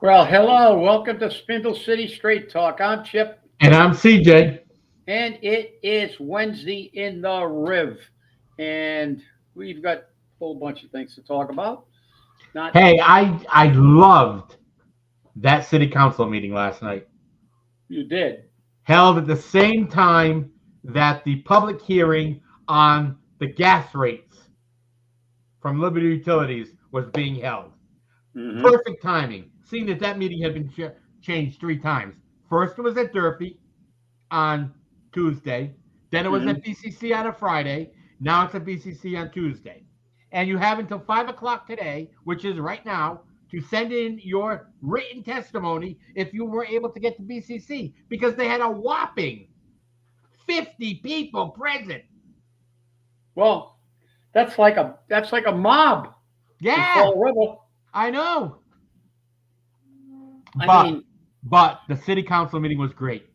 Well, hello. Welcome to Spindle City Straight Talk. I'm Chip. And I'm CJ. And it is Wednesday in the Riv. And we've got a whole bunch of things to talk about. Hey, I loved that city council meeting last night. You did. Held at the same time that the public hearing on the gas rates from Liberty Utilities was being held. Mm-hmm. Perfect timing, seeing that meeting had been changed 3 times. First, it was at Durfee on Tuesday. Then it was at BCC on a Friday. Now it's at BCC on Tuesday. And you have until 5 o'clock today, which is right now, to send in your written testimony if you were able to get to BCC, because they had a whopping 50 people present. Well, that's like a mob. Yeah, I know. But the city council meeting was great.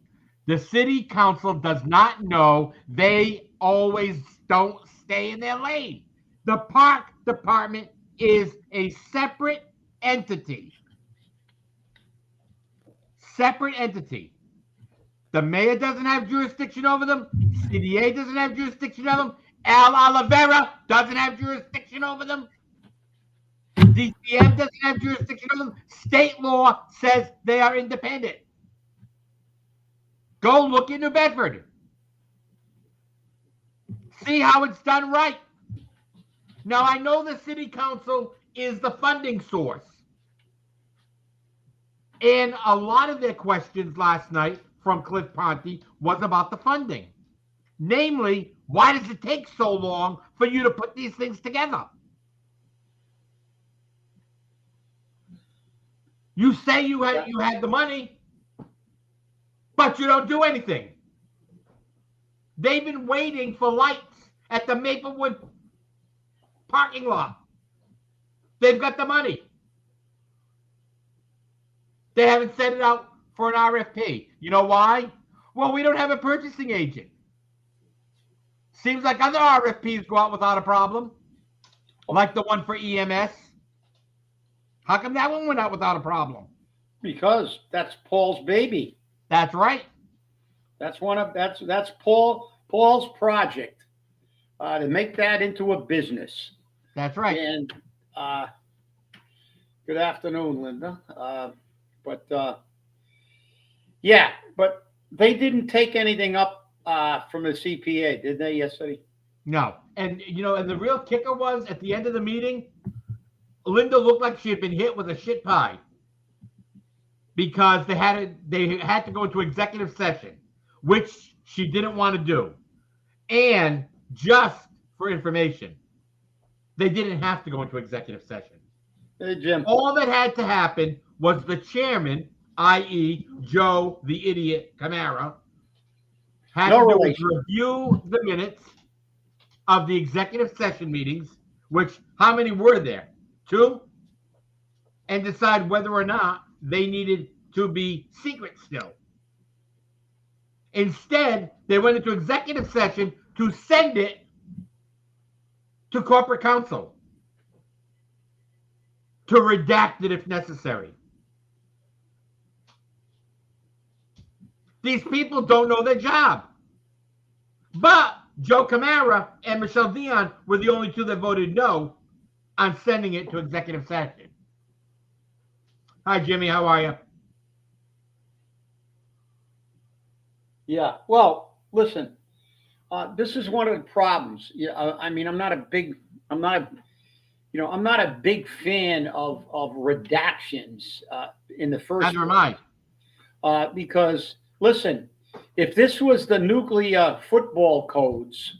The city council does not know. They always don't stay in their lane. The park department is a separate entity. Separate entity. The mayor doesn't have jurisdiction over them. CDA doesn't have jurisdiction over them. Al Oliveira doesn't have jurisdiction over them. DCM doesn't have jurisdiction over them. State law says they are independent. Go look in New Bedford. See how it's done right. Now, I know the city council is the funding source. And a lot of their questions last night from Cliff Ponte was about the funding. Namely, why does it take so long for you to put these things together? You say you had the money, but you don't do anything. They've been waiting for lights at the Maplewood parking lot. They've got the money. They haven't sent it out for an RFP. You know why? Well, we don't have a purchasing agent. Seems like other RFPs go out without a problem, like the one for EMS. How come that one went out without a problem? Because that's Paul's baby. That's right. That's Paul's project to make that into a business. That's right. And good afternoon, Linda. But they didn't take anything up from the CPA, did they, yesterday? No. And and the real kicker was at the end of the meeting, Linda looked like she had been hit with a shit pie because they had to go into executive session, which she didn't want to do. And just for information, they didn't have to go into executive session. Hey, Jim. All that had to happen was the chairman, i.e. Joe the idiot Camara, had to review the minutes of the executive session meetings, which how many were there? 2, and decide whether or not they needed to be secret still. Instead, they went into executive session to send it to corporate counsel to redact it if necessary. These people don't know their job. But Joe Camara and Michelle Dion were the only 2 that voted no on sending it to executive session. Hi, Jimmy. How are you? Yeah. Well, listen, this is one of the problems. Yeah. I mean, I'm not a I'm not a big fan of redactions in the first Neither am place I. because, listen, if this was the nuclear football codes,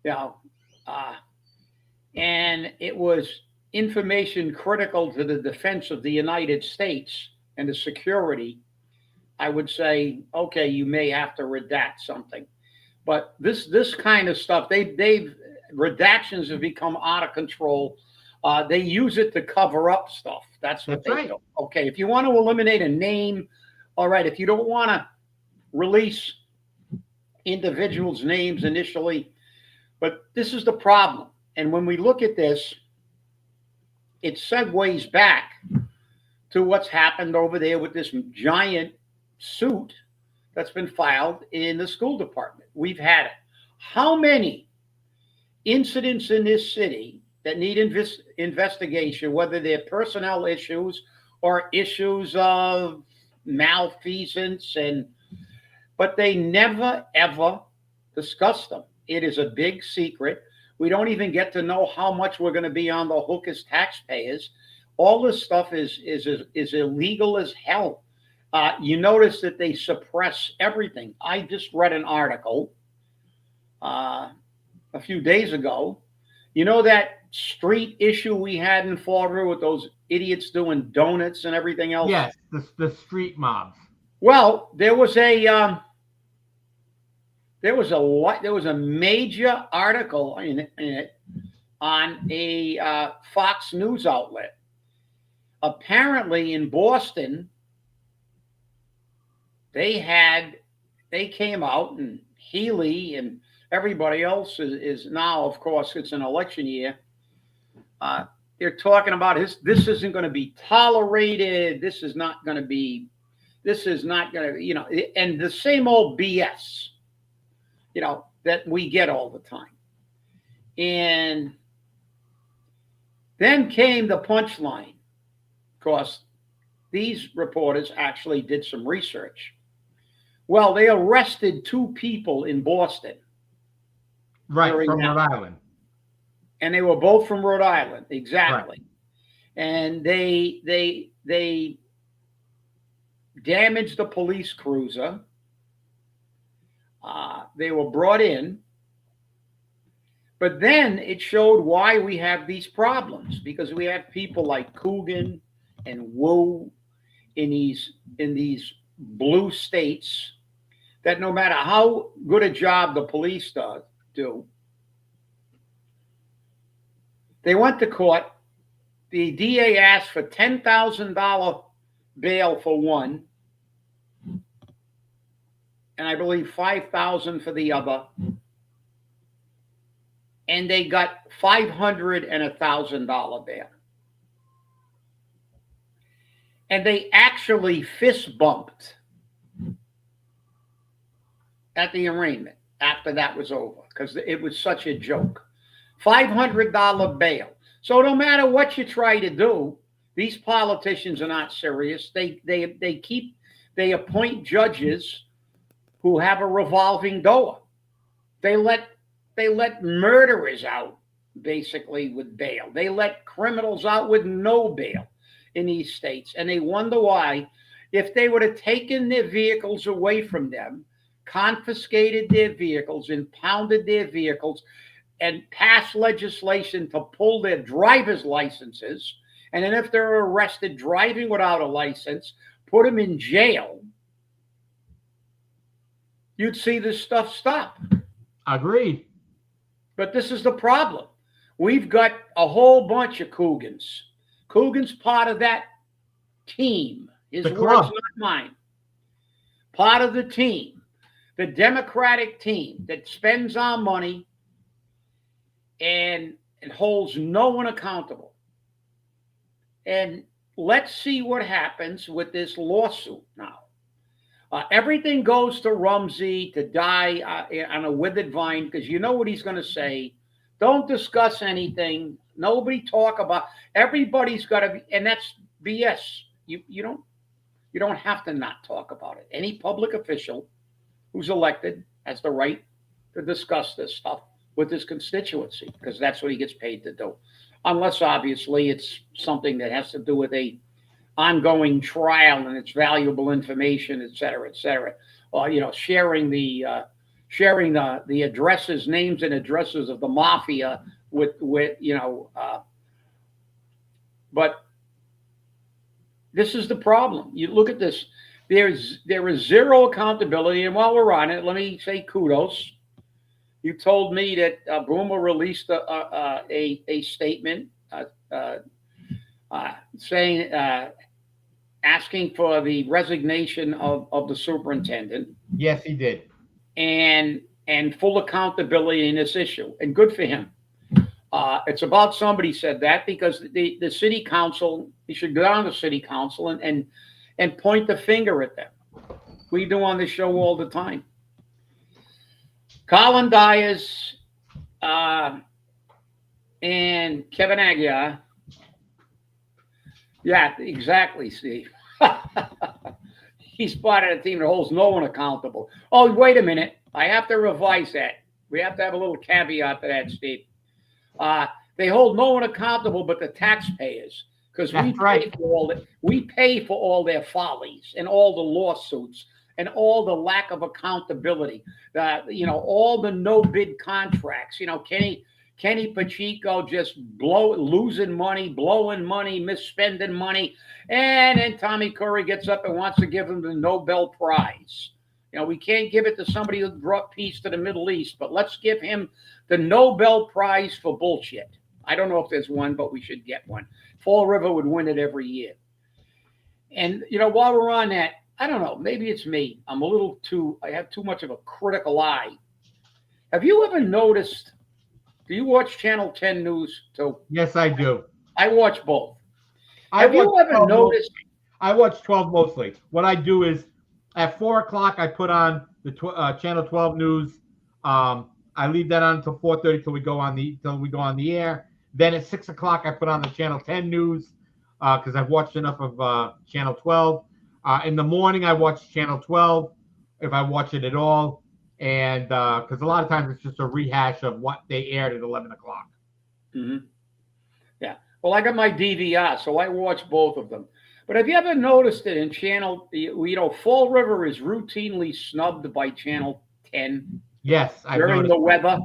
you know, uh, and it was information critical to the defense of the United States and the security, I would say, okay, you may have to redact something. But this kind of stuff, they've redactions have become out of control. They use it to cover up stuff. That's what That's they right. do. Okay, if you want to eliminate a name, all right. If you don't want to release individuals' names initially, but this is the problem. And when we look at this, it segues back to what's happened over there with this giant suit that's been filed in the school department. We've had it. How many incidents in this city that need investigation, whether they're personnel issues or issues of malfeasance, and but they never ever discuss them. It is a big secret. We don't even get to know how much we're going to be on the hook as taxpayers. All this stuff is illegal as hell. You notice that they suppress everything. I just read an article uh, a few days ago. You know that street issue we had in Fall River with those idiots doing donuts and everything else? Yes, the street mobs. Well, there was a major article in it on a Fox News outlet. Apparently, in Boston, they came out, and Healy and everybody else is now, of course, it's an election year. Uh, they're talking about this isn't going to be tolerated. This is not going to be. This is not going to, and the same old BS, that we get all the time. And then came the punchline. Of course, these reporters actually did some research. Well, they arrested two people in Boston Right, during from that, Rhode Island. and they were both from Rhode Island, Right. exactly. And they damaged the police cruiser. They were brought in, but then it showed why we have these problems, because we have people like Coogan and Wu in these blue states that no matter how good a job the police do, they went to court. The DA asked for $10,000 bail for one, and I believe 5,000 for the other, and they got $500 and $1,000 bail. And they actually fist bumped at the arraignment after that was over because it was such a joke. $500 bail. So no matter what you try to do, these politicians are not serious. They appoint judges who have a revolving door. They let murderers out basically with bail. They let criminals out with no bail in these states, and they wonder why. If they would have taken their vehicles away from them, confiscated their vehicles, impounded their vehicles, and passed legislation to pull their driver's licenses, and then if they're arrested driving without a license, put them in jail, you'd see this stuff stop. Agreed. But this is the problem. We've got a whole bunch of Coogans. Coogan's part of that team. His The words, club. not mine. Part of the team, the Democratic team that spends our money and holds no one accountable. And let's see what happens with this lawsuit now. Everything goes to Rumsey to die on a withered vine, because you know what he's going to say. Don't discuss anything. Nobody talk about. Everybody's got to be, and that's BS. You don't have to not talk about it. Any public official who's elected has the right to discuss this stuff with his constituency, because that's what he gets paid to do. unless obviously it's something that has to do with a ongoing trial and it's valuable information, et cetera, et cetera. Or sharing the addresses, names and addresses of the mafia with but this is the problem. You look at this. There is zero accountability, and while we're on it, let me say kudos. You told me that Boomer released a statement saying asking for the resignation of the superintendent. Yes, he did. And full accountability in this issue, and good for him. It's about somebody said that because the city council, you should go down to city council and point the finger at them. We do on the show all the time. Colin Dyers and Kevin Aguirre. Yeah, exactly, Steve. He's part of the team that holds no one accountable. Oh, wait a minute. I have to revise that. We have to have a little caveat to that, Steve. They hold no one accountable but the taxpayers, because we pay for all their follies and all the lawsuits and all the lack of accountability. All the no bid contracts. Kenny Pacheco just losing money, blowing money, misspending money, and then Tommy Curry gets up and wants to give him the Nobel Prize. We can't give it to somebody who brought peace to the Middle East, but let's give him the Nobel Prize for bullshit. I don't know if there's one, but we should get one. Fall River would win it every year. And, while we're on that, I don't know, maybe it's me. I have too much of a critical eye. Have you ever noticed, do you watch Channel 10 News too? Yes, I do. I watch both. Have you ever noticed? I watch 12 mostly. What I do is at 4 o'clock, I put on the Channel 12 News. I leave that on until 4:30 till we go on the air. Then at 6 o'clock, I put on the Channel 10 News because I've watched enough of Channel 12. In the morning, I watch Channel 12 if I watch it at all, and because a lot of times it's just a rehash of what they aired at 11 o'clock. Mm-hmm. Yeah. Well, I got my DVR, so I watch both of them. But have you ever noticed that in Fall River is routinely snubbed by Channel 10? Yes, during the weather.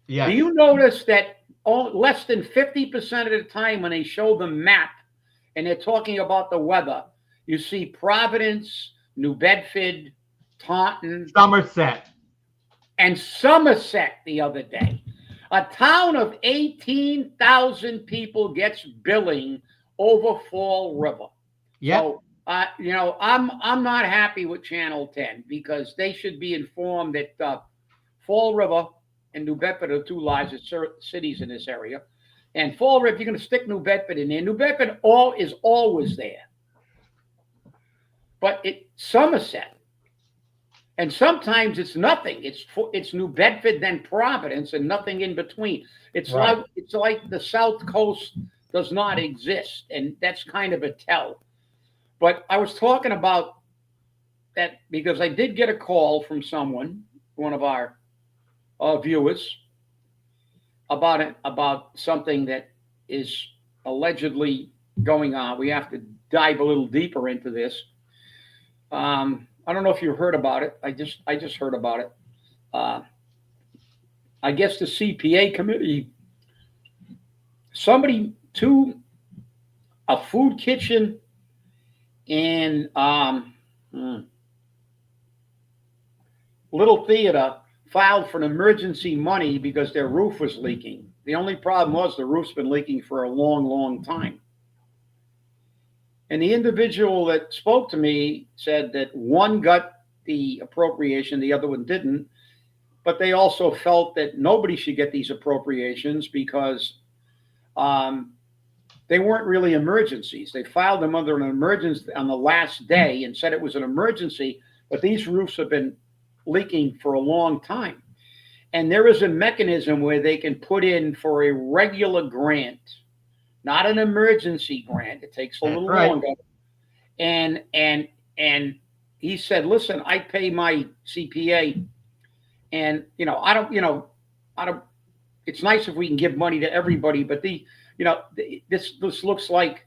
Yes. Do you notice that less than 50% of the time when they show the map and they're talking about the weather, you see Providence, New Bedford, Taunton, Somerset the other day. A town of 18,000 people gets billing over Fall River. Yeah. So, I'm not happy with Channel 10 because they should be informed that Fall River and New Bedford are two largest cities in this area. And Fall River, if you're going to stick New Bedford in there, New Bedford is always there. But Somerset. And sometimes it's nothing. It's New Bedford, then Providence, and nothing in between. It's like the South Coast does not exist, and that's kind of a tell. But I was talking about that because I did get a call from someone, one of our viewers, about something that is allegedly going on. We have to dive a little deeper into this. I don't know if you heard about it. I just heard about it. I guess the CPA committee, a food kitchen and Little Theater filed for an emergency money because their roof was leaking. The only problem was the roof's been leaking for a long, long time. And the individual that spoke to me said that one got the appropriation, the other one didn't. But they also felt that nobody should get these appropriations because they weren't really emergencies. They filed them under an emergency on the last day and said it was an emergency, but these roofs have been leaking for a long time. And there is a mechanism where they can put in for a regular grant, not an emergency grant. It takes a little longer. And he said, listen, I pay my CPA and, I don't, it's nice if we can give money to everybody, but this looks like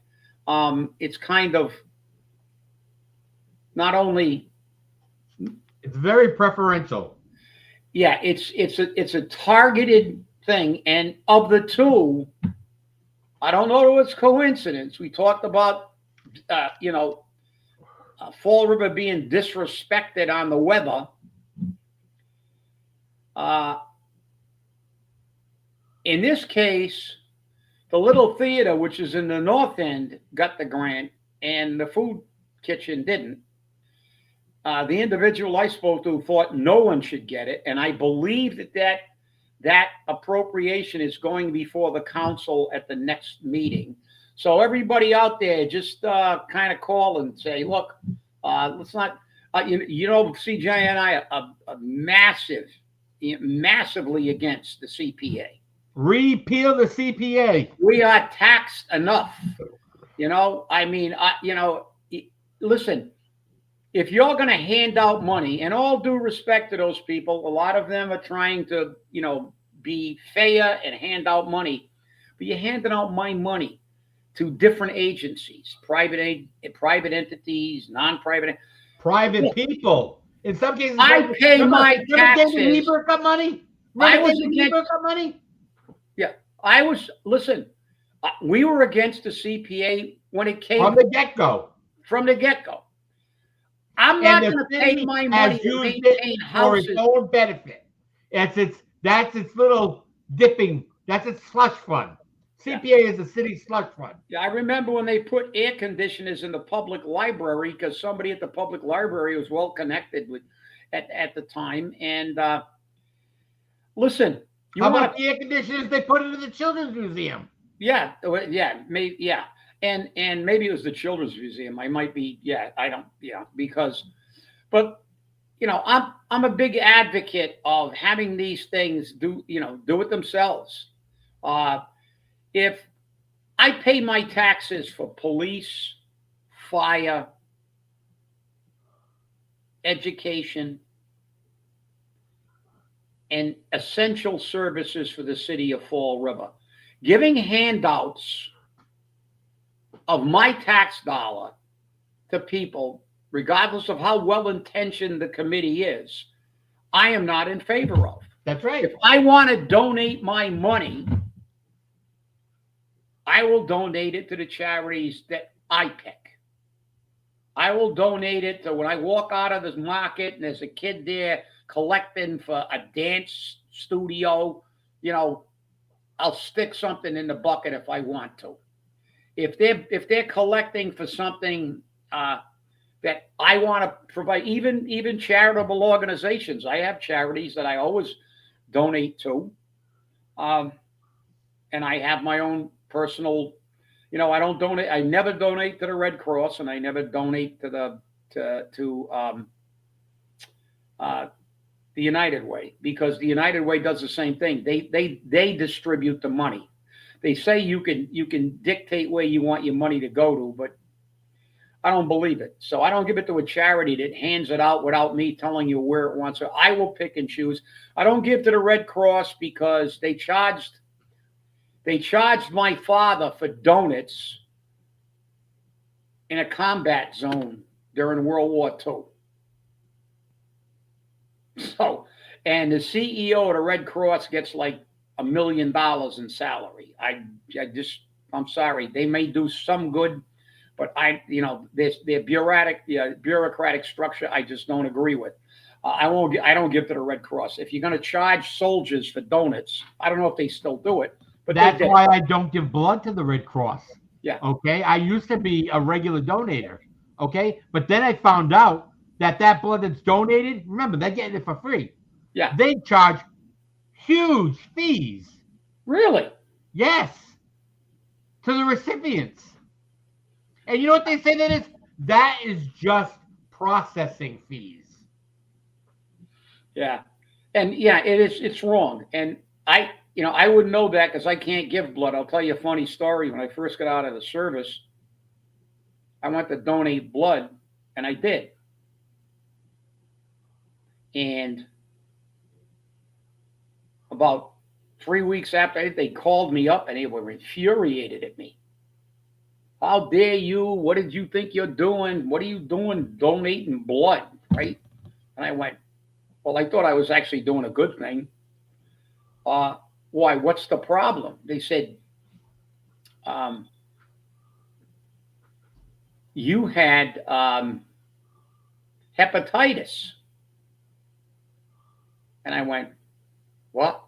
it's kind of not only. It's very preferential. Yeah, it's a targeted thing, and of the two, I don't know if it's coincidence. We talked about Fall River being disrespected on the weather. Uh, in this case, the little theater, which is in the north end, got the grant, and the food kitchen didn't. The individual I spoke to thought no one should get it, and I believe that appropriation is going before the council at the next meeting. So everybody out there, just kind of call and say, look, let's not, CJ and I are massively against the CPA. Repeal the CPA. We are taxed enough. Listen, if you're going to hand out money, and all due respect to those people, a lot of them are trying to, be fair and hand out money, but you're handing out my money to different agencies, private entities, non-private, private people. In some cases, I pay my taxes. David Lieber got money. I was against money. Yeah, listen. We were against the CPA when it came from the get-go. I'm not going to pay my money to maintain houses for its own benefit. That's its little dipping. That's its slush fund. CPA is a city slush fund. Yeah, I remember when they put air conditioners in the public library because somebody at the public library was well connected with at the time. And listen, how about the air conditioners they put into the children's museum? Yeah, maybe, yeah. And maybe it was the Children's Museum. I might be, but I'm a big advocate of having these things do it themselves. If I pay my taxes for police, fire, education, and essential services for the city of Fall River, giving handouts of my tax dollar to people, regardless of how well-intentioned the committee is, I am not in favor of. That's right. If I want to donate my money, I will donate it to the charities that I pick. I will donate it to when I walk out of this market and there's a kid there collecting for a dance studio, I'll stick something in the bucket if I want to. If they're collecting for something that I want to provide, even charitable organizations, I have charities that I always donate to, and I have my own personal. I don't donate. I never donate to the Red Cross, and I never donate to the United Way, because the United Way does the same thing. They distribute the money. They say you can dictate where you want your money to go to, but I don't believe it. So I don't give it to a charity that hands it out without me telling you where it wants it. I will pick and choose. I don't give to the Red Cross because they charged my father for donuts in a combat zone during World War II. So, and the CEO of the Red Cross gets like $1 million in salary. I'm sorry. They may do some good, but their bureaucratic structure, I just don't agree with. I don't give to the Red Cross. If you're going to charge soldiers for donuts, I don't know if they still do it, but that's why I don't give blood to the Red Cross. Yeah. Okay. I used to be a regular donator. Okay. But then I found out that blood that's donated, remember, they're getting it for free. Yeah. They charge huge fees. Really? Yes. To the recipients. And you know what they say that is? That is just processing fees. Yeah. And yeah, it's wrong. And I wouldn't know that because I can't give blood. I'll tell you a funny story. When I first got out of the service, I went to donate blood, and I did. And about 3 weeks after they called me up and they were infuriated at me. How dare you? What did you think you're doing? What are you doing donating blood, right? And I went, well, I thought I was actually doing a good thing. Why? What's the problem? They said, um, you had hepatitis. And I went, what?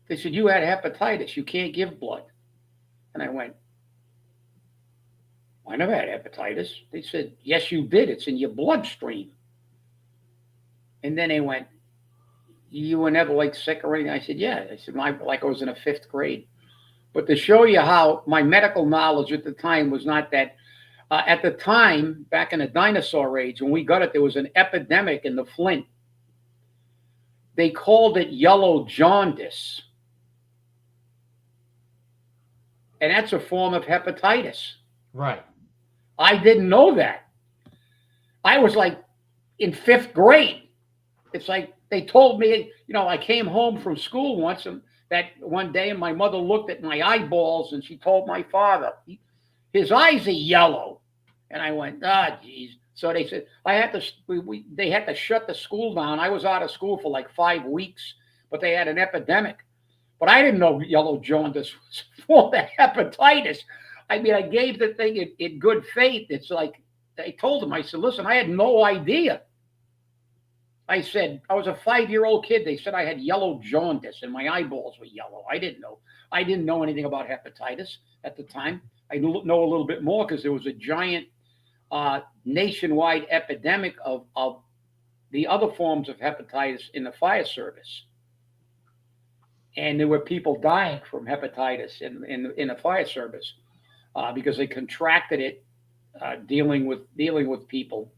They said, you had hepatitis. You can't give blood. And I went, I never had hepatitis. They said, yes, you did. It's in your bloodstream. And then they went, you were never like sick or anything? I said, yeah. I said, like I was in a 5th grade. But to show you how my medical knowledge at the time was not that, at the time, back in the dinosaur age, when we got it, there was an epidemic in the Flint. They called it yellow jaundice. And that's a form of hepatitis. Right. I didn't know that. I was like in 5th grade. It's like they told me, I came home from school once and that one day and my mother looked at my eyeballs and she told my father, his eyes are yellow. And I went, geez. So they said, they had to shut the school down. I was out of school for like 5 weeks, but they had an epidemic. But I didn't know yellow jaundice was for the hepatitis. I mean, I gave the thing in good faith. It's like, I told them, I said, listen, I had no idea. I said, I was a 5-year-old kid. They said I had yellow jaundice and my eyeballs were yellow. I didn't know. I didn't know anything about hepatitis at the time. I know a little bit more because there was a giant nationwide epidemic of the other forms of hepatitis in the fire service. And there were people dying from hepatitis in the fire service because they contracted it dealing with people.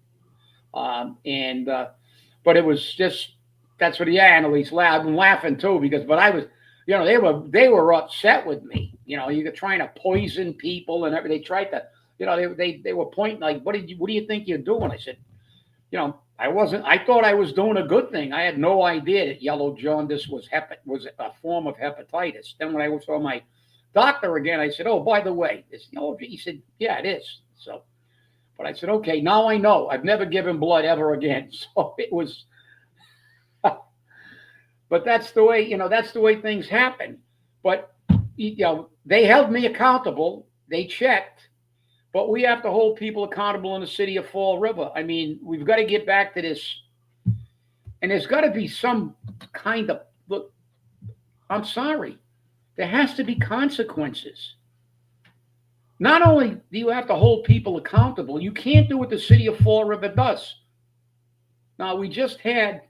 But it was just, that's what, yeah, Annalise laughed. I'm laughing too but I was, they were upset with me. You're trying to poison people and everything. They tried to, they were pointing like, what do you think you're doing? I said, I thought I was doing a good thing. I had no idea that yellow jaundice was a form of hepatitis. Then when I saw my doctor again, I said, oh, by the way, he said, yeah, it is. So, but I said, okay, now I know. I've never given blood ever again. So it was, but that's the way things happen. But, they held me accountable. They checked, but we have to hold people accountable in the city of Fall River. I mean, we've got to get back to this. And there's got to be some kind of, look, I'm sorry. There has to be consequences. Not only do you have to hold people accountable, you can't do what the city of Fall River does. Now, we just had,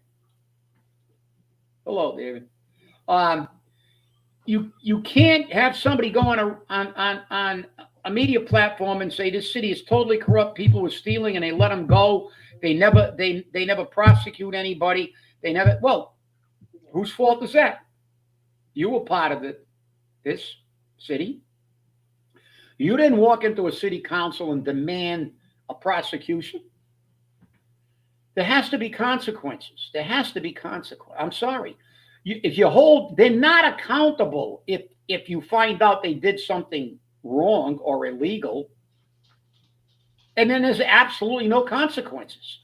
hello, David. You can't have somebody go on a media platform and say this city is totally corrupt. People were stealing and they let them go. They never prosecute anybody. Well, whose fault is that? You were part of this city. You didn't walk into a city council and demand a prosecution. There has to be consequences. There has to be consequences. I'm sorry. They're not accountable if you find out they did something wrong or illegal, and then there's absolutely no consequences.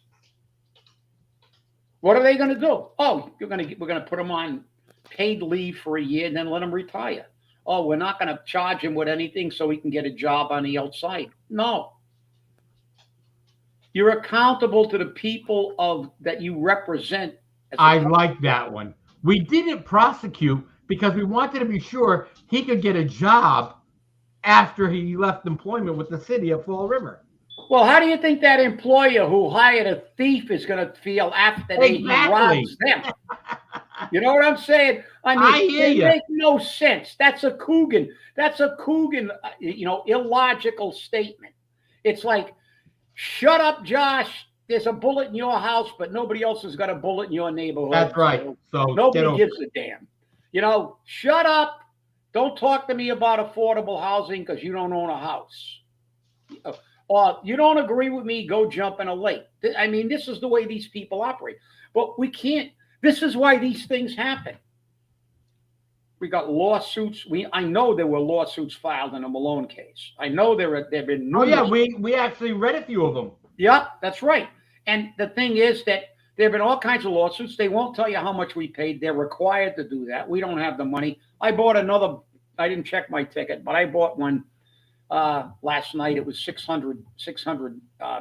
What are they going to do? Oh, we're going to put them on paid leave for a year and then let them retire. Oh, we're not going to charge him with anything so he can get a job on the outside. No. You're accountable to the people that you represent. I like that one. We didn't prosecute because we wanted to be sure he could get a job after he left employment with the city of Fall River. Well, how do you think that employer who hired a thief is going to feel after he robs them? You know what I'm saying? I mean, it makes no sense. That's a Coogan. Illogical statement. It's like, shut up, Josh. There's a bullet in your house, but nobody else has got a bullet in your neighborhood. That's right. So nobody gives a damn. Shut up. Don't talk to me about affordable housing because you don't own a house. Or you don't agree with me, go jump in a lake. I mean, this is the way these people operate. But we can't. This is why these things happen. We got lawsuits. I know there were lawsuits filed in the Malone case. I know there've been Oh numerous. yeah, we actually read a few of them. Yeah, that's right. And the thing is that there have been all kinds of lawsuits. They won't tell you how much we paid. They're required to do that. We don't have the money. I bought another. I didn't check my ticket, but I bought one last night. It was 600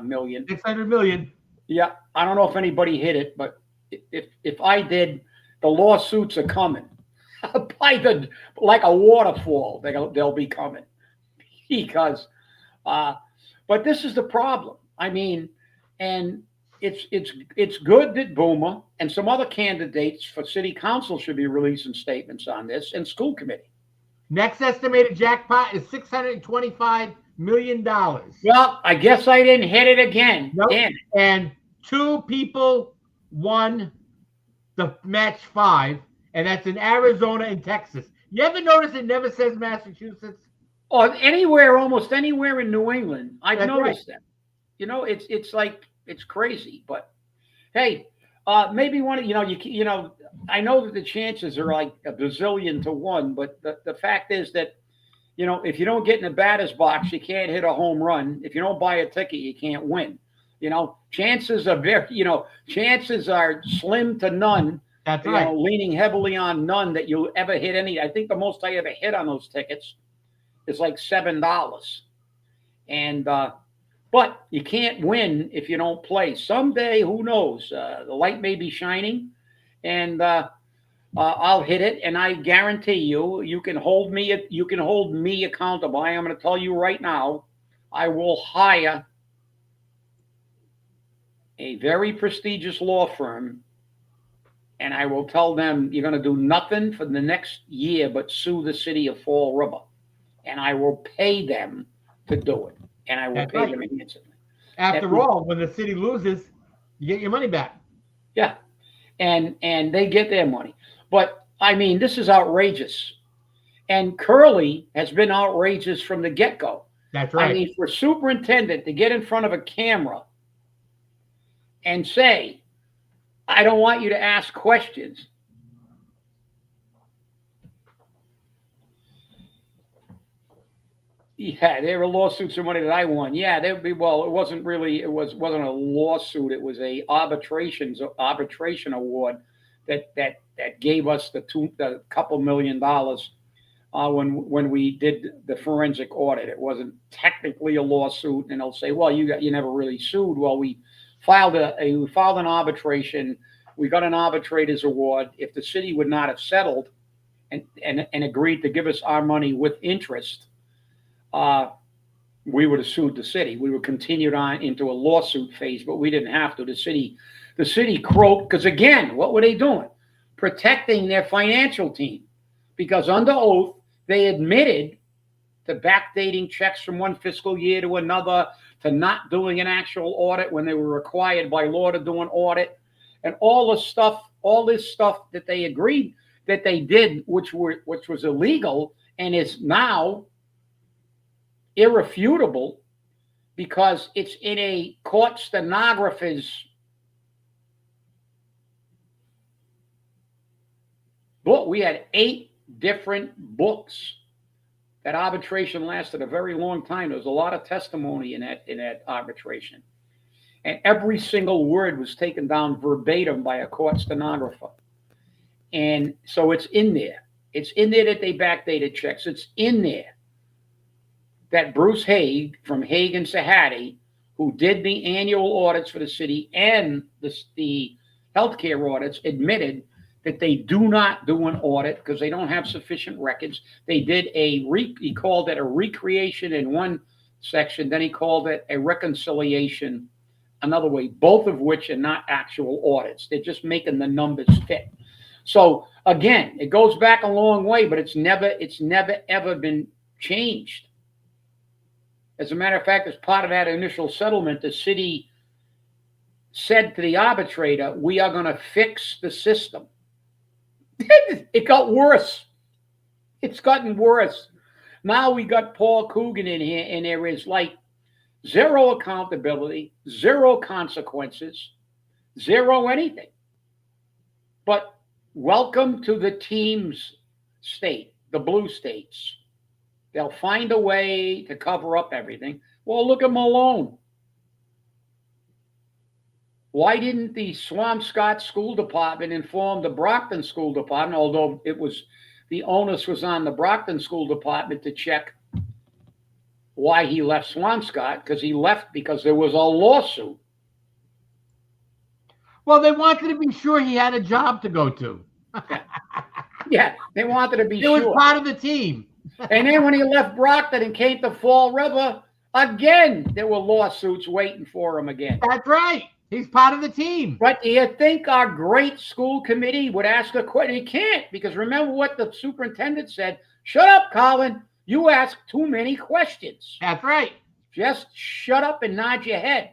million. 600 million. Yeah, I don't know if anybody hit it, but if I did, the lawsuits are coming. Like a waterfall, they'll be coming because. But this is the problem. I mean, and it's good that Boomer and some other candidates for city council should be releasing statements on this, and school committee. Next estimated jackpot is $625 million. Well, I guess I didn't hit it again. Nope. Damn it. And 2 people won the match 5, and that's in Arizona and Texas. You ever notice it never says Massachusetts? Or anywhere, almost anywhere in New England, I've That's noticed that. You know, it's like it's crazy. But hey, maybe one of you know I know that the chances are like a bazillion to 1, but the fact is that if you don't get in the batter's box, you can't hit a home run. If you don't buy a ticket, you can't win. Chances are chances are slim to none. That's right. Leaning heavily on none that you'll ever hit any. I think the most I ever hit on those tickets is like $7. And but you can't win if you don't play. Someday, who knows? The light may be shining, and I'll hit it. And I guarantee you can hold me. You can hold me accountable. I am going to tell you right now. I will hire a very prestigious law firm, and I will tell them you're going to do nothing for the next year but sue the city of Fall River, and I will pay them to do it, and I will pay them handsomely. After all, when the city loses, you get your money back. Yeah, and they get their money. But I mean, this is outrageous, and Curley has been outrageous from the get-go. That's right. I mean, for superintendent to get in front of a camera and say, I don't want you to ask questions. Yeah, there were lawsuits for money that I won. Yeah, there'd be. Well, it wasn't a lawsuit. It was a arbitration award that gave us the couple $1 million when we did the forensic audit. It wasn't technically a lawsuit, and they'll say, well, you never really sued. Well, we filed an arbitration. We got an arbitrator's award. If the city would not have settled and agreed to give us our money with interest, we would have sued the city. We would continued on into a lawsuit phase, but we didn't have to. The city croaked because, again, what were they doing? Protecting their financial team, because under oath they admitted to backdating checks from one fiscal year to another, to not doing an actual audit when they were required by law to do an audit, and all this stuff that they agreed that they did, which was illegal and is now irrefutable because it's in a court stenographer's book. We had 8 different books. That arbitration lasted a very long time. There was a lot of testimony in that arbitration, and every single word was taken down verbatim by a court stenographer. And so it's in there. It's in there that they backdated checks. It's in there that Bruce Haig from Haig and Sahadi, who did the annual audits for the city and the healthcare audits, admitted that they do not do an audit because they don't have sufficient records. They did he called it a recreation in one section, then he called it a reconciliation another way, both of which are not actual audits. They're just making the numbers fit. So again, it goes back a long way, but it's never ever been changed. As a matter of fact, as part of that initial settlement, the city said to the arbitrator, we are going to fix the system. It got worse. It's gotten worse. Now we got Paul Coogan in here, and there is like zero accountability, zero consequences, zero anything. But welcome to the teams state, the blue states. They'll find a way to cover up everything. Well, look at Malone. Why didn't the Swampscott School Department inform the Brockton School Department, although it was the onus was on the Brockton School Department to check why he left Swampscott? Because he left because there was a lawsuit. Well, they wanted to be sure he had a job to go to. Yeah, they wanted to be It sure. was part of the team. And then when he left Brockton and came to Fall River, again, there were lawsuits waiting for him again. That's right. He's part of the team. But do you think our great school committee would ask a question? He can't, because remember what the superintendent said. Shut up, Colin. You ask too many questions. That's right. Just shut up and nod your head.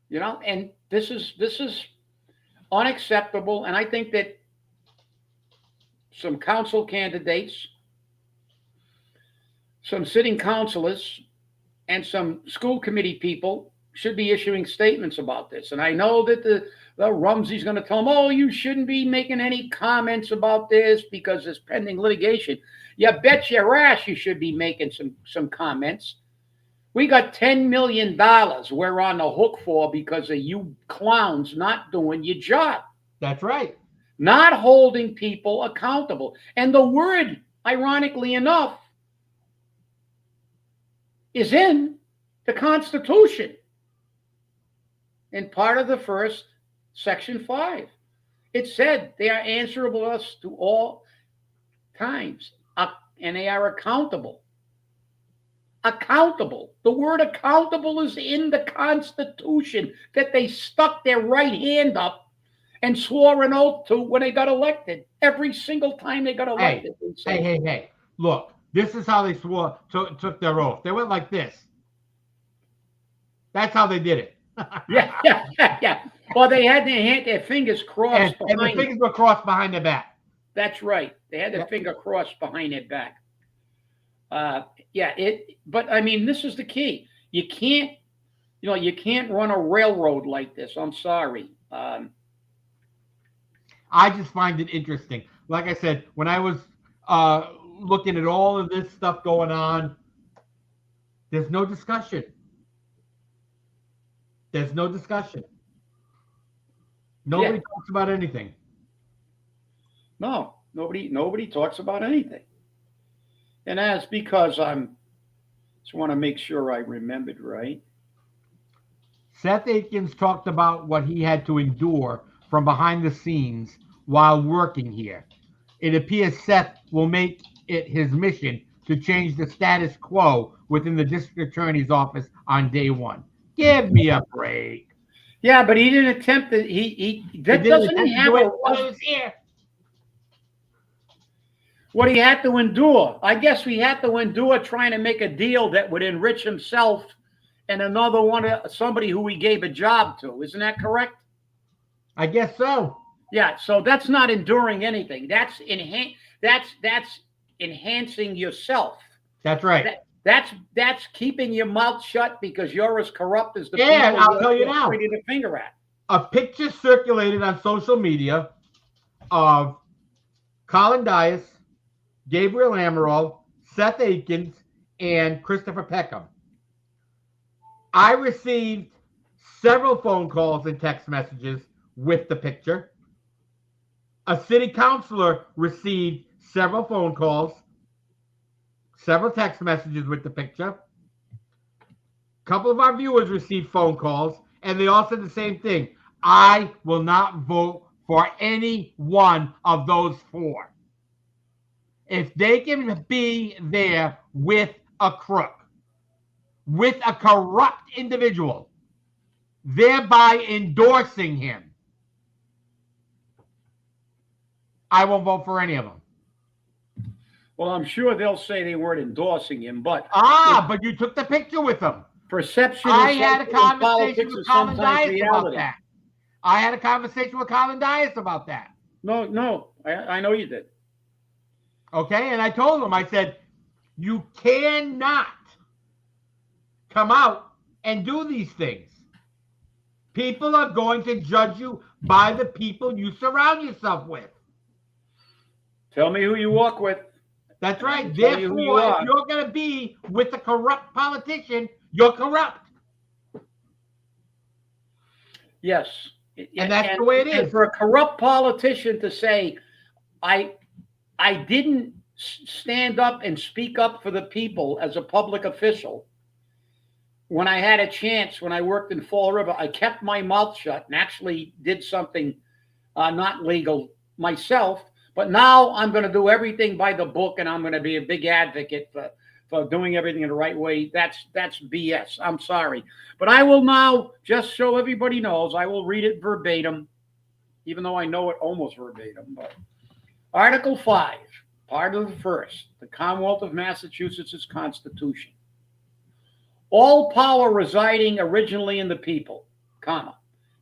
You know, and this is unacceptable. And I think that some council candidates, some sitting councilors, and some school committee people should be issuing statements about this. And I know that the Rumsey's going to tell them, oh, you shouldn't be making any comments about this because it's pending litigation. You bet your ass you should be making some comments. We got $10 million we're on the hook for because of you clowns not doing your job. That's right. Not holding people accountable. And the word, ironically enough, is in the Constitution. In part of the first, Section 5. It said they are answerable to us to all times, and they are accountable. Accountable. The word accountable is in the Constitution that they stuck their right hand up and swore an oath to when they got elected. Every single time they got elected. Hey. Look, this is how they took their oath. They went like this. That's how they did it. Yeah. Well, they had their fingers crossed and the fingers were crossed behind their back. That's right. They had their finger crossed behind their back. But I mean, this is the key. You can't run a railroad like this. I'm sorry. I just find it interesting. Like I said, when I was looking at all of this stuff going on, there's no discussion. There's no discussion. Nobody talks about anything. No, nobody talks about anything. And that's because just want to make sure I remembered right. Seth Akins talked about what he had to endure from behind the scenes while working here. It appears Seth will make it his mission to change the status quo within the district attorney's office on day one. Give me a break. Yeah, but he didn't attempt it. What he had to endure. I guess we had to endure trying to make a deal that would enrich himself and another one, somebody who he gave a job to. Isn't that correct? I guess so. Yeah. So that's not enduring anything. That's enhancing yourself. That's right. That's keeping your mouth shut because you're as corrupt as the people I'll tell you now. Pointing the finger at. A picture circulated on social media of Colin Dias, Gabriel Amaral, Seth Akins, and Christopher Peckham. I received several phone calls and text messages with the picture. A city councilor received several phone calls, several text messages with the picture. A couple of our viewers received phone calls, and they all said the same thing. I will not vote for any one of those four. If they can be there with a crook, with a corrupt individual, thereby endorsing him, I won't vote for any of them. Well, I'm sure they'll say they weren't endorsing him, but but you took the picture with them. Perception. I had a conversation with Colin Dias about that. I had a conversation with Colin Dias about that. No, I know you did. Okay, and I told him, I said, you cannot come out and do these things. People are going to judge you by the people you surround yourself with. Tell me who you walk with. That's right. Tell you who you Therefore, if are. you're going to be with a corrupt politician, you're corrupt. Yes. And that's the way it And is. for a corrupt politician to say, I didn't stand up and speak up for the people as a public official. When I had a chance, when I worked in Fall River, I kept my mouth shut and actually did something not legal myself. But now I'm going to do everything by the book, and I'm going to be a big advocate for doing everything in the right way. That's BS. I'm sorry. But I will now, just so everybody knows, I will read it verbatim, even though I know it almost verbatim. But Article 5, part of the first, the Commonwealth of Massachusetts' Constitution. All power residing originally in the people, comma.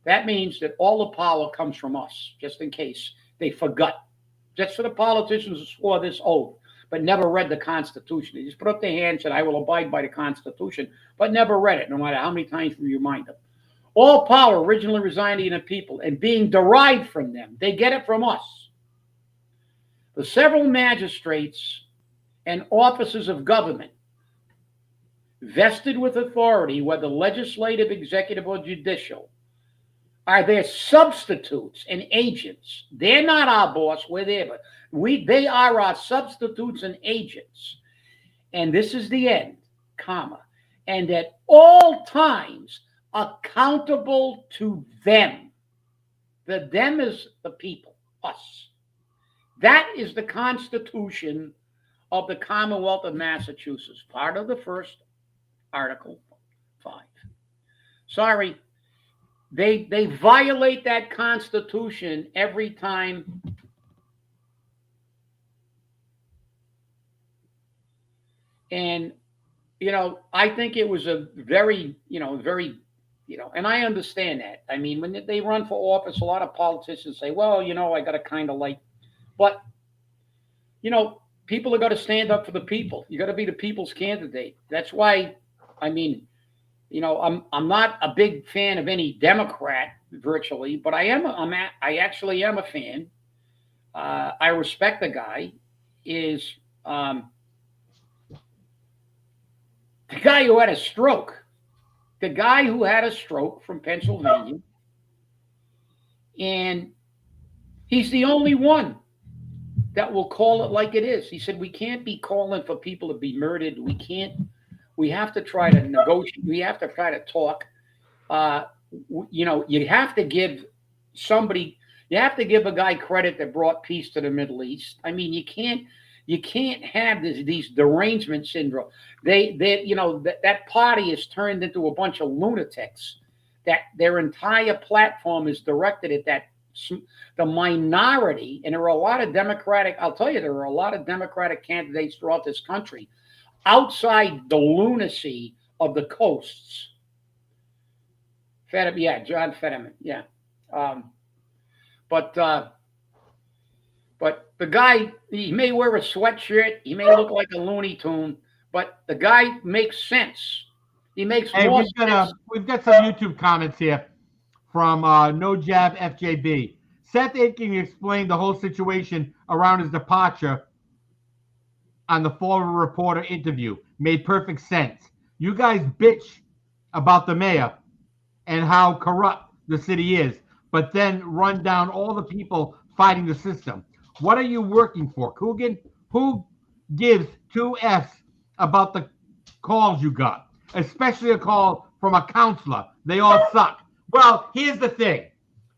That means that all the power comes from us, just in case they forgot. Just for the politicians who swore this oath, but never read the Constitution. They just put up their hand and said, I will abide by the Constitution, but never read it, no matter how many times you remind them. All power originally residing in the people and being derived from them. They get it from us. The several magistrates and officers of government vested with authority, whether legislative, executive, or judicial, are their substitutes and agents. They're not our boss, we're there, but they are our substitutes and agents. And this is the end, comma. And at all times accountable to them. The them is the people, us. That is the Constitution of the Commonwealth of Massachusetts, part of the first Article 5. Sorry, they violate that Constitution every time. And, I think it was a very, and I understand that. I mean, when they run for office, a lot of politicians say, well, I got to kind of like, but, people are going to stand up for the people. You got to be the people's candidate. That's why, I mean, I'm not a big fan of any Democrat virtually, but I actually am a fan. I respect the guy. Is the guy who had a stroke. The guy who had a stroke from Pennsylvania. And he's the only one that will call it like it is. He said, we can't be calling for people to be murdered. We have to try to negotiate. We have to try to talk. You have to give a guy credit that brought peace to the Middle East. I mean, you can't have these derangement syndrome. That party is turned into a bunch of lunatics. That their entire platform is directed at the minority. And there are a lot of I'll tell you, there are a lot of Democratic candidates throughout this country outside the lunacy of the coasts. John Fetterman, yeah. But the guy, he may wear a sweatshirt, he may look like a Looney Tune, but the guy makes sense. He makes more sense. We've got some YouTube comments here from No Jab FJB. Seth Aitken explained the whole situation around his departure on the Fall River Reporter interview. Made perfect sense. You guys bitch about the mayor and how corrupt the city is, but then run down all the people fighting the system. What are you working for, Coogan? Who gives two F's about the calls you got, especially a call from a counselor? They all suck. Well, here's the thing,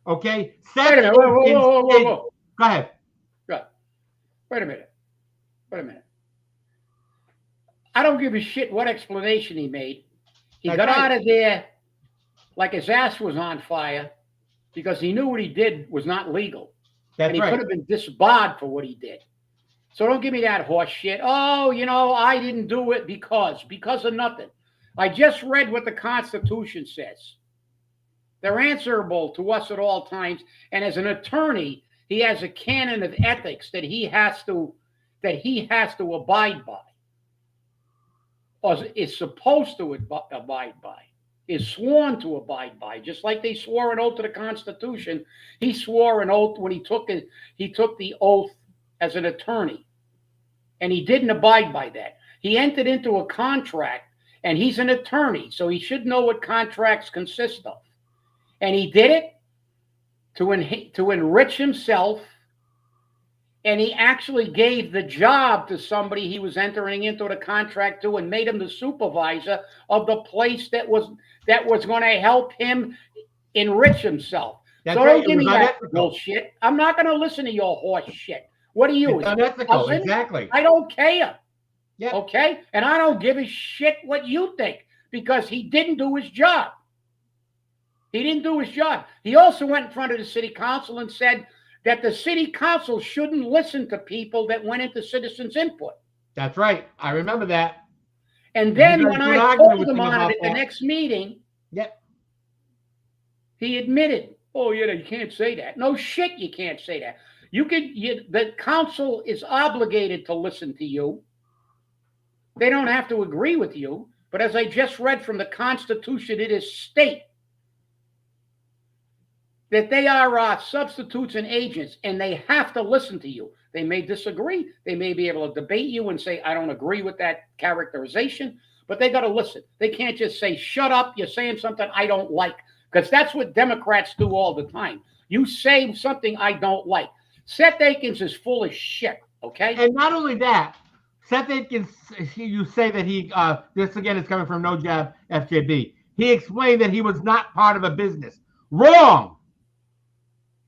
okay? Wait a minute. Whoa. Go ahead. Wait a minute. I don't give a shit what explanation he made. He got out of there like his ass was on fire because he knew what he did was not legal. And he could have been disbarred for what he did. So don't give me that horse shit. Oh, I didn't do it because of nothing. I just read what the Constitution says. They're answerable to us at all times. And as an attorney, he has a canon of ethics that he has to abide by. Or is supposed to abide by, is sworn to abide by, just like they swore an oath to the Constitution. He swore an oath when he took the oath as an attorney, and he didn't abide by that. He entered into a contract, and he's an attorney, so he should know what contracts consist of. And he did it to enrich himself, and he actually gave the job to somebody he was entering into the contract to and made him the supervisor of the place that was going to help him enrich himself. That's so right. don't give me that Unethical. bullshit. I'm not going to listen to your horse shit. What are you? It's unethical, exactly. I don't care. Yep. Okay? And I don't give a shit what you think, because he didn't do his job. He didn't do his job. He also went in front of the city council and said that the city council shouldn't listen to people that went into citizens' input. That's right. I remember that. And then when I told him on it at the next meeting, yep, he admitted, oh, yeah, you can't say that. No shit, you can't say that. The council is obligated to listen to you. They don't have to agree with you. But as I just read from the Constitution, it is state that they are substitutes and agents, and they have to listen to you. They may disagree. They may be able to debate you and say, I don't agree with that characterization, but they got to listen. They can't just say, shut up, you're saying something I don't like, because that's what Democrats do all the time. You say something I don't like. Seth Akins is full of shit, okay? And not only that, Seth Akins, you say that he, this again is coming from No Jab FJB. He explained that he was not part of a business. Wrong.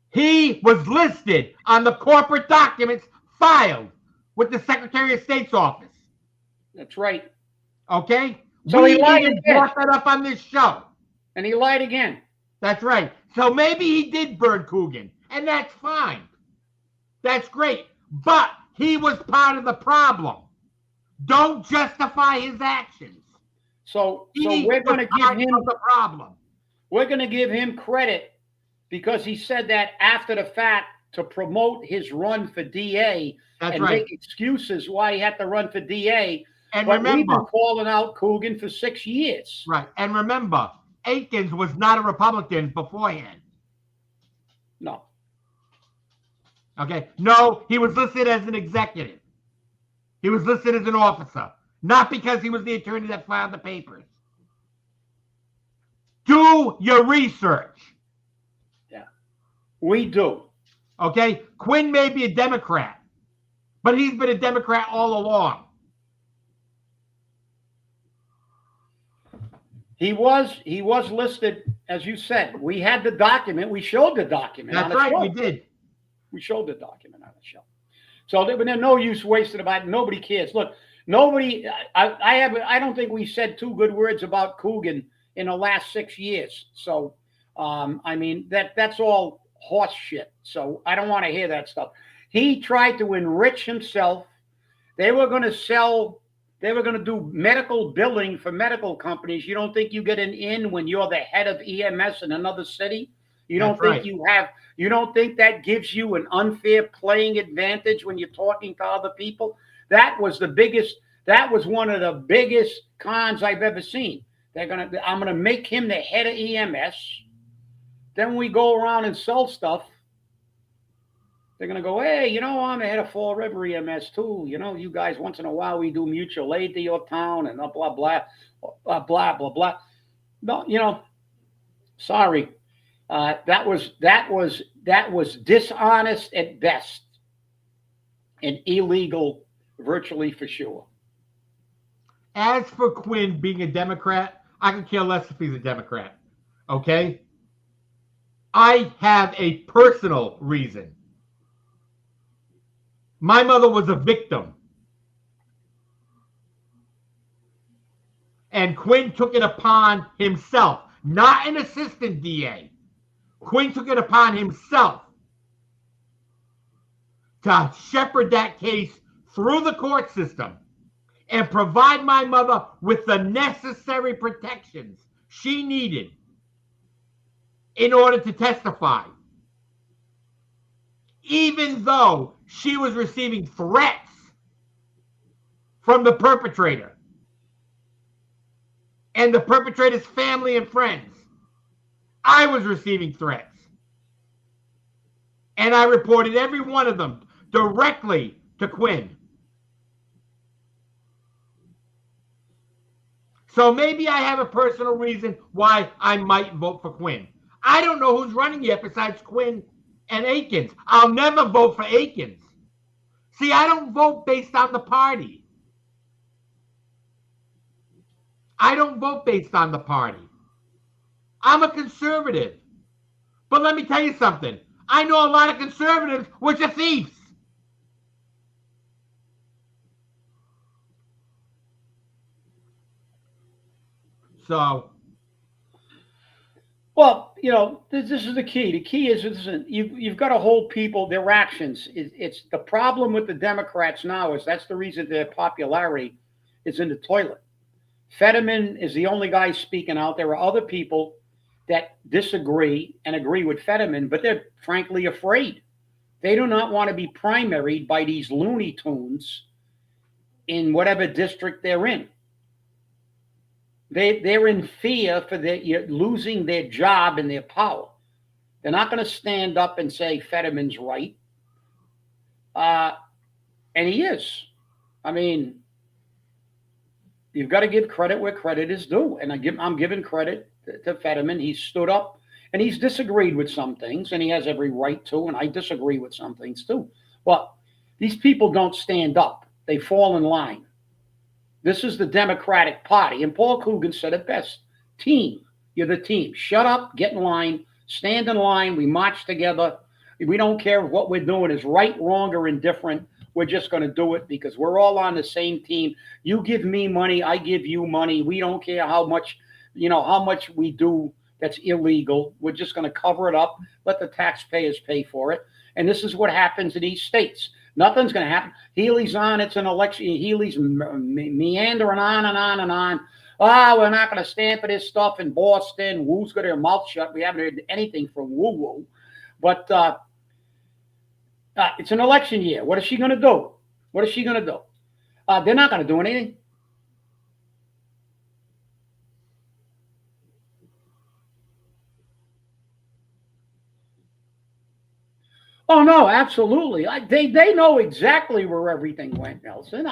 He was listed on the corporate documents filed with the Secretary of State's office. That's right. Okay? So he lied even again. brought that up on this show. And he lied again. That's right. So maybe he did burn Coogan, and that's fine. That's great. But he was part of the problem. Don't justify his actions. So we're going to give him the problem. We're going to give him credit because he said that after the fact to promote his run for DA. That's and right. make excuses why he had to run for DA. And but remember, we've been calling out Coogan for 6 years. Right. And remember, Akins was not a Republican beforehand. No. Okay. No, he was listed as an executive. He was listed as an officer, not because he was the attorney that filed the papers. Do your research. Yeah. We do. Okay? Quinn may be a Democrat, but he's been a Democrat all along. He was listed, as you said. We had the document. We showed the document. That's on the right, show. we did. We showed the document on the show. So there's no use wasting about it. Nobody cares. Look, nobody. I don't think we said two good words about Coogan in the last 6 years. So, I mean that's all horse shit. So I don't want to hear that stuff. He tried to enrich himself. They were going to sell. They were going to do medical billing for medical companies. You don't think you get an in when you're the head of EMS in another city? You don't think you don't think that gives you an unfair playing advantage when you're talking to other people? That was one of the biggest cons I've ever seen. I'm gonna make him the head of EMS. Then we go around and sell stuff. They're gonna go, hey, I'm the head of Fall River EMS too. You guys, once in a while we do mutual aid to your town and blah blah blah blah blah blah. No, sorry. That was dishonest at best and illegal virtually for sure. As for Quinn being a Democrat, I could care less if he's a Democrat. Okay? I have a personal reason. My mother was a victim. And Quinn took it upon himself, not an assistant DA. Quinn took it upon himself to shepherd that case through the court system and provide my mother with the necessary protections she needed in order to testify. Even though she was receiving threats from the perpetrator and the perpetrator's family and friends. I was receiving threats. And I reported every one of them directly to Quinn. So maybe I have a personal reason why I might vote for Quinn. I don't know who's running yet besides Quinn and Akins. I'll never vote for Akins. See, I don't vote based on the party. I don't vote based on the party. I'm a conservative. But let me tell you something. I know a lot of conservatives which are thieves. So, Well, this is the key. The key is, listen, you've got to hold people, their actions. It's the problem with the Democrats now is that's the reason their popularity is in the toilet. Fetterman is the only guy speaking out. There are other people that disagree and agree with Fetterman, but they're frankly afraid. They do not want to be primaried by these Looney Tunes in whatever district they're in. They're in fear for losing their job and their power. They're not going to stand up and say Fetterman's right. And he is. I mean, you've got to give credit where credit is due. And I'm giving credit to Fetterman. He's stood up and he's disagreed with some things, and he has every right to, and I disagree with some things too. Well, these people don't stand up. They fall in line. This is the Democratic Party. And Paul Coogan said it best. Team. You're the team. Shut up, get in line, stand in line. We march together. We don't care if what we're doing is right, wrong, or indifferent. We're just going to do it because we're all on the same team. You give me money, I give you money. We don't care how much we do that's illegal. We're just going to cover it up, let the taxpayers pay for it. And this is what happens in these states. Nothing's going to happen. Healy's on. It's an election. Healy's meandering on and on and on. We're not going to stand for this stuff in Boston. Woo's got their mouth shut. We haven't heard anything from Woo. But it's an election year. What is she going to do? What is she going to do? They're not going to do anything. Oh no, absolutely. They know exactly where everything went, Nelson.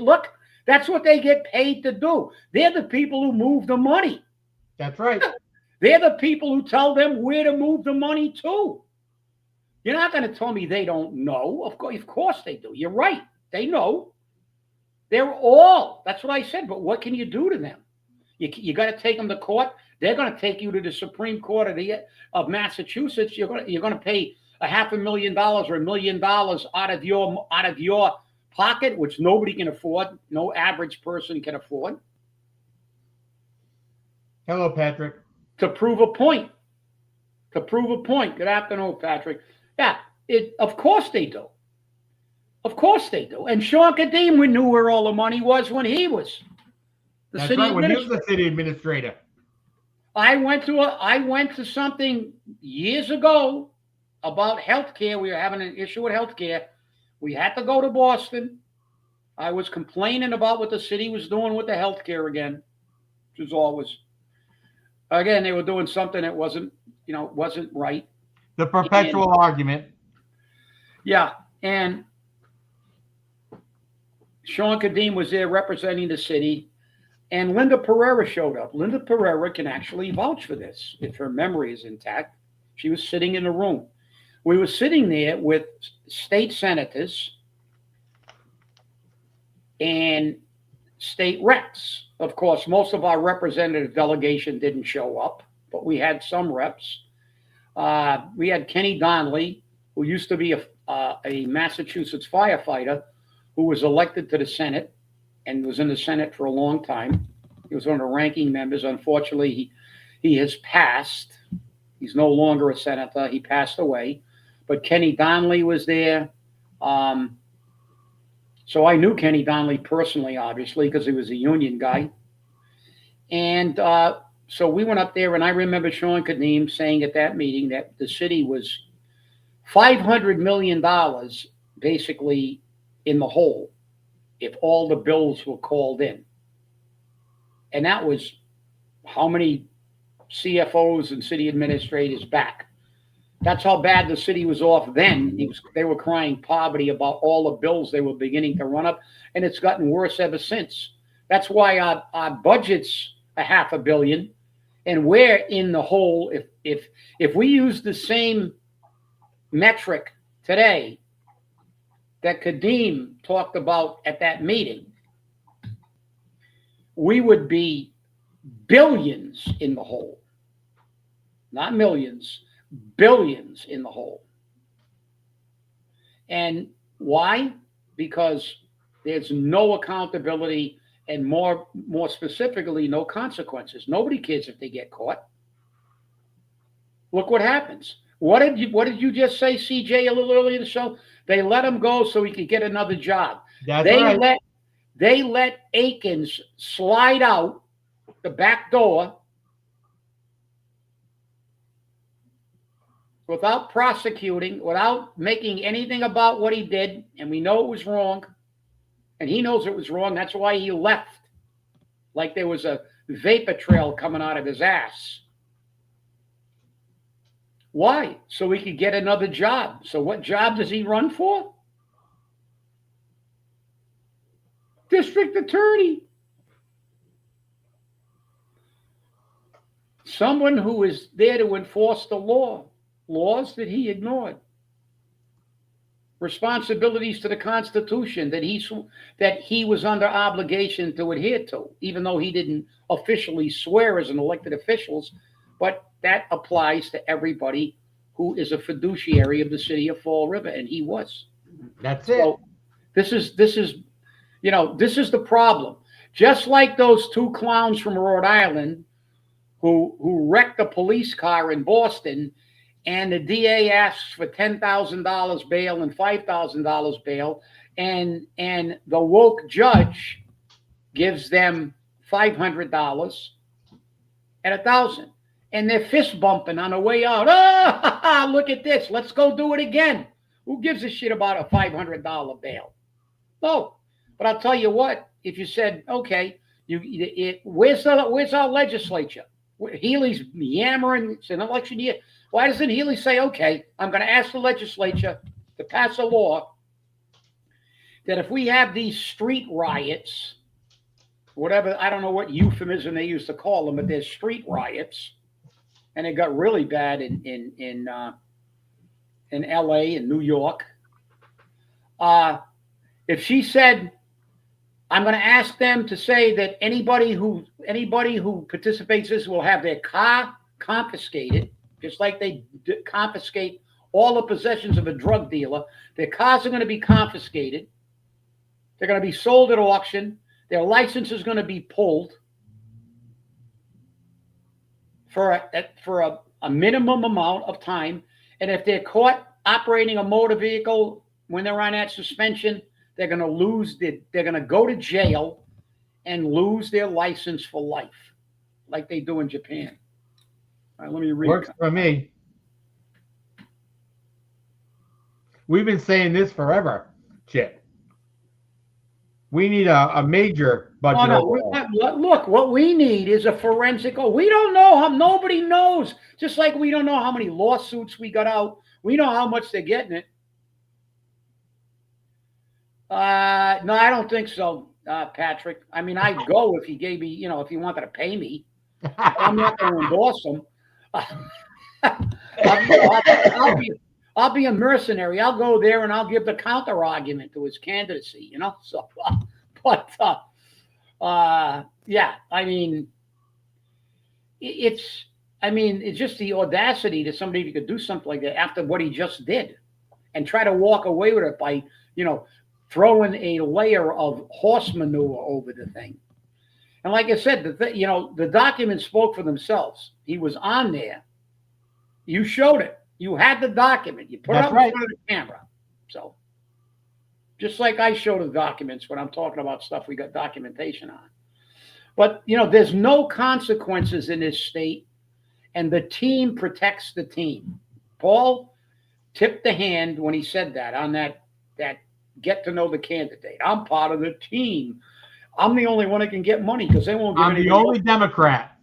Look, that's what they get paid to do. They're the people who move the money. that's right. They're the people who tell them where to move the money to. You're not going to tell me they don't know. Of course they do. You're right. They know. That's what I said. But what can you do to them? You got to take them to court. They're going to take you to the Supreme Court of Massachusetts. You're going to pay $500,000 or $1 million out of your pocket, which nobody can afford. No average person can afford. Hello, Patrick. To prove a point. Good afternoon, Patrick. Yeah, of course they do. Of course they do. And Sean Kadim, we knew where all the money was when he was the That's city right, when he administrator. was the city administrator. I went to something years ago about healthcare. We were having an issue with healthcare. We had to go to Boston. I was complaining about what the city was doing with the healthcare again, which is always. Again, they were doing something that wasn't right. The perpetual argument. Yeah, and Sean Kadim was there representing the city, and Linda Pereira showed up. Linda Pereira can actually vouch for this if her memory is intact. She was sitting in the room. We were sitting there with state senators and state reps. Of course, most of our representative delegation didn't show up, but we had some reps. We had Kenny Donnelly, who used to be a Massachusetts firefighter, who was elected to the Senate and was in the Senate for a long time. He was one of the ranking members. Unfortunately, he has passed. He's no longer a senator. He passed away. But Kenny Donnelly was there. So I knew Kenny Donnelly personally, obviously, because he was a union guy. And so we went up there, and I remember Sean Kadim saying at that meeting that the city was $500 million basically in the hole if all the bills were called in. And that was how many CFOs and city administrators back. That's how bad the city was off then. They were crying poverty about all the bills they were beginning to run up, and it's gotten worse ever since. That's why our budget's a $500 million, and we're in the hole. If we use the same metric today that Kadeem talked about at that meeting, we would be billions in the hole. Not millions, billions in the hole. And why? Because there's no accountability, and more specifically, no consequences. Nobody cares if they get caught. Look what happens. What did you just say, CJ, a little earlier in the show? They let him go so he could get another job. That's right. They let Akins slide out the back door without prosecuting, without making anything about what he did, and we know it was wrong, and he knows it was wrong. That's why he left, like there was a vapor trail coming out of his ass. Why? So he could get another job. So what job does he run for? District attorney. Someone who is there to enforce the laws that he ignored. Responsibilities to the Constitution that he was under obligation to adhere to, even though he didn't officially swear as an elected official. But that applies to everybody who is a fiduciary of the city of Fall River, and he was. That's it. So this is the problem. Just like those two clowns from Rhode Island who wrecked a police car in Boston, and the DA asks for $10,000 bail and $5,000 bail, and the woke judge gives them $500 and $1,000, and they're fist bumping on the way out. Oh, look at this! Let's go do it again. Who gives a shit about a $500 bail? No, but I'll tell you what. If you said, okay, where's our legislature? Healy's yammering. It's an election year. Why doesn't Healy say, okay, I'm going to ask the legislature to pass a law that if we have these street riots, whatever, I don't know what euphemism they used to call them, but there's street riots, and it got really bad in LA and New York. If she said, I'm going to ask them to say that anybody who participates in this will have their car confiscated, just like they confiscate all the possessions of a drug dealer. Their cars are going to be confiscated. They're going to be sold at auction. Their license is going to be pulled for a minimum amount of time. And if they're caught operating a motor vehicle when they're on that suspension, they're going to go to jail and lose their license for life, like they do in Japan. All right, let me read. Works for me. We've been saying this forever, Chip. We need a major budget. Look, what we need is a forensic. We don't know how. Nobody knows. Just like we don't know how many lawsuits we got out. We know how much they're getting it. No, I don't think so, Patrick. I mean, I'd go if he gave me, if he wanted to pay me. I'm not going to endorse him. I'll be a mercenary. I'll go there and I'll give the counter argument to his candidacy, So, but yeah, I mean, it's just the audacity to somebody who could do something like that after what he just did, and try to walk away with it by, throwing a layer of horse manure over the thing. And like I said, the documents spoke for themselves. He was on there. You showed it. You had the document. You put it up in front of the camera. So just like I show the documents when I'm talking about stuff we got documentation on. But, there's no consequences in this state, and the team protects the team. Paul tipped the hand when he said that on that get to know the candidate. I'm part of the team. I'm the only one that can get money because they won't give I'm the only Democrat.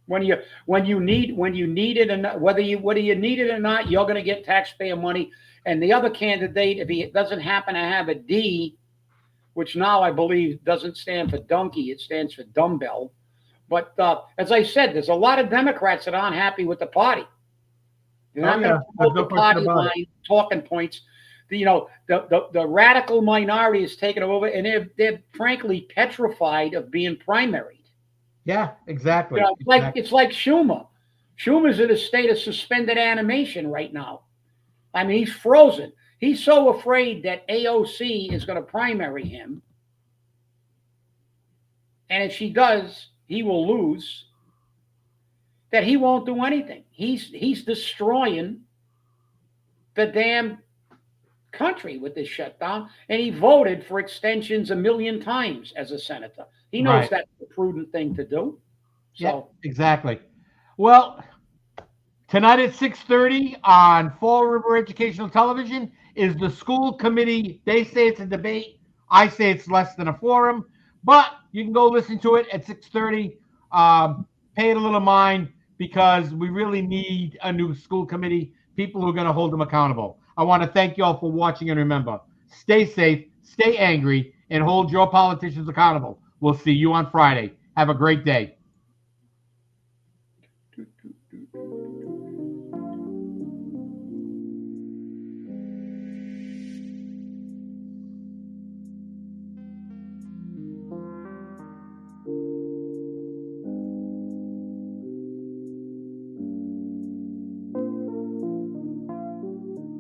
When you need it, and whether you need it or not, you're going to get taxpayer money. And the other candidate, if he doesn't happen to have a D, which now I believe doesn't stand for donkey, it stands for dumbbell. But as I said, there's a lot of Democrats that aren't happy with the party. They're not going to promote the party line, talking points. The radical minority is taking over, and they're frankly petrified of being primaried. Yeah, exactly. It's like Schumer. Schumer's in a state of suspended animation right now. I mean, he's frozen. He's so afraid that AOC is going to primary him, and if she does, he will lose. That he won't do anything. He's destroying the damn country with this shutdown, and he voted for extensions 1,000,000 times as a senator. He knows that's the prudent thing to do. So. Yeah, exactly. Well, tonight at 6:30 on Fall River Educational Television is the school committee. They say it's a debate. I say it's less than a forum, but you can go listen to it at 6:30. Pay it a little mind, because we really need a new school committee, people who are going to hold them accountable. I want to thank you all for watching, and remember, stay safe, stay angry, and hold your politicians accountable. We'll see you on Friday. Have a great day.